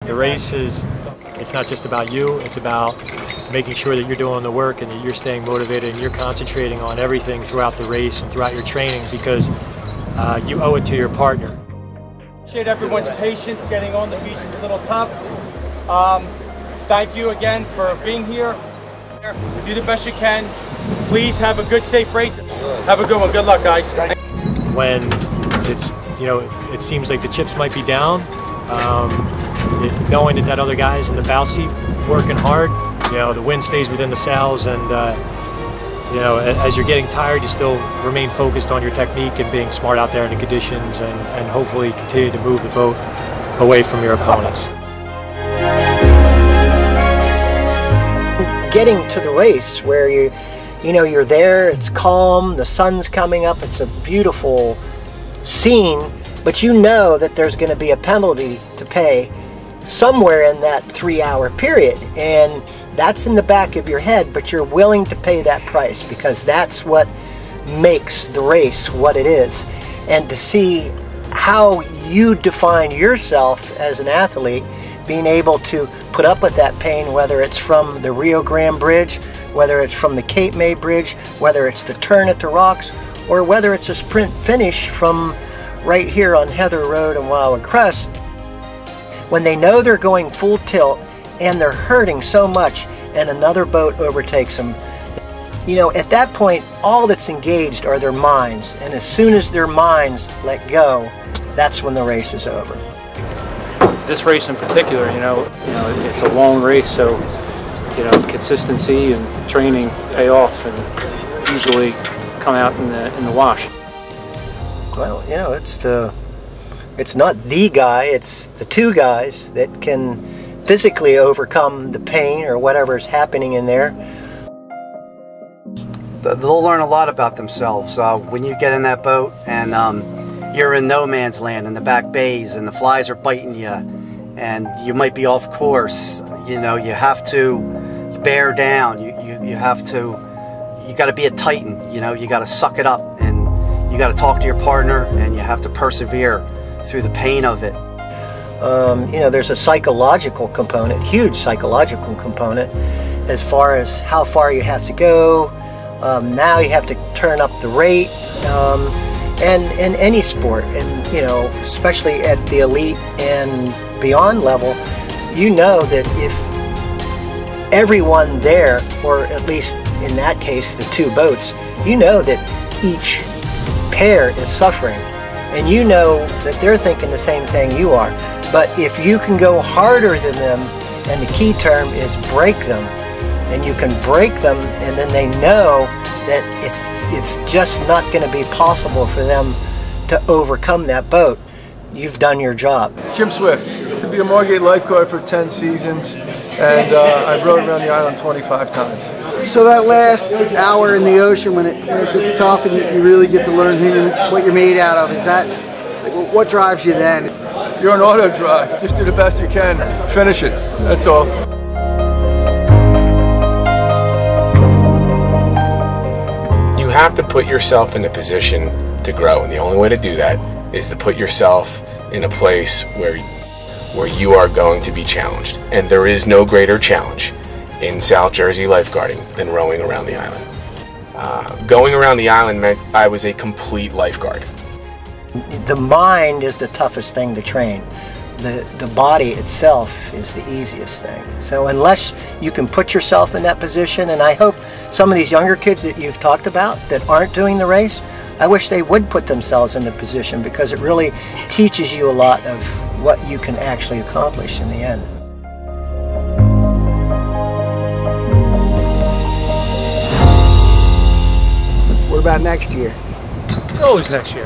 The race it's not just about you, it's about making sure that you're doing the work and that you're staying motivated and you're concentrating on everything throughout the race and throughout your training, because you owe it to your partner. Appreciate everyone's patience. Getting on the beach is a little tough. Thank you again for being here. Do the best you can. Please have a good, safe race. Have a good one. Good luck, guys. When it's, it seems like the chips might be down, knowing that that other guy's in the bow seat working hard, the wind stays within the sails, and as you're getting tired, you still remain focused on your technique and being smart out there in the conditions, and hopefully continue to move the boat away from your opponents. Getting to the race where you're there, it's calm, the sun's coming up, it's a beautiful scene, but you know that there's going to be a penalty to pay somewhere in that 3-hour period, and that's in the back of your head, but you're willing to pay that price because that's what makes the race what it is. And to see how you define yourself as an athlete, being able to put up with that pain, whether it's from the Rio Grande Bridge, whether it's from the Cape May Bridge, whether it's the turn at the rocks, or whether it's a sprint finish from right here on Heather Road and Wildwood Crest, when they know they're going full tilt and they're hurting so much and another boat overtakes them, at that point all that's engaged are their minds, and as soon as their minds let go, that's when the race is over. This race in particular, it's a long race, so consistency and training pay off and usually come out in the wash. Well, it's not the guy, it's the two guys that can physically overcome the pain or whatever's happening in there. They'll learn a lot about themselves when you get in that boat and you're in no man's land in the back bays and the flies are biting you and you might be off course. You have to bear down. You got to be a titan. You got to suck it up, and you got to talk to your partner, and you have to persevere through the pain of it. There's a psychological component, huge psychological component, as far as how far you have to go. Now you have to turn up the rate, and in any sport, and especially at the elite and beyond level, that if everyone there, or at least in that case the two boats, that each pair is suffering, and that they're thinking the same thing you are. But if you can go harder than them, and the key term is break them, and you can break them, and then they know that it's just not going to be possible for them to overcome that boat, you've done your job. Jim Swift. I've been a Margate lifeguard for 10 seasons, and I've rowed around the island 25 times. So that last hour in the ocean when it gets tough and you really get to learn what you're made out of, what drives you then? You're on auto drive. Just do the best you can. Finish it. That's all. You have to put yourself in a position to grow, and the only way to do that is to put yourself in a place where you are going to be challenged. And there is no greater challenge in South Jersey lifeguarding than rowing around the island. Going around the island meant I was a complete lifeguard. The mind is the toughest thing to train. The body itself is the easiest thing. So unless you can put yourself in that position, and I hope some of these younger kids that you've talked about that aren't doing the race, I wish they would put themselves in the position, because it really teaches you a lot of what you can actually accomplish in the end. What about next year? It's always next year,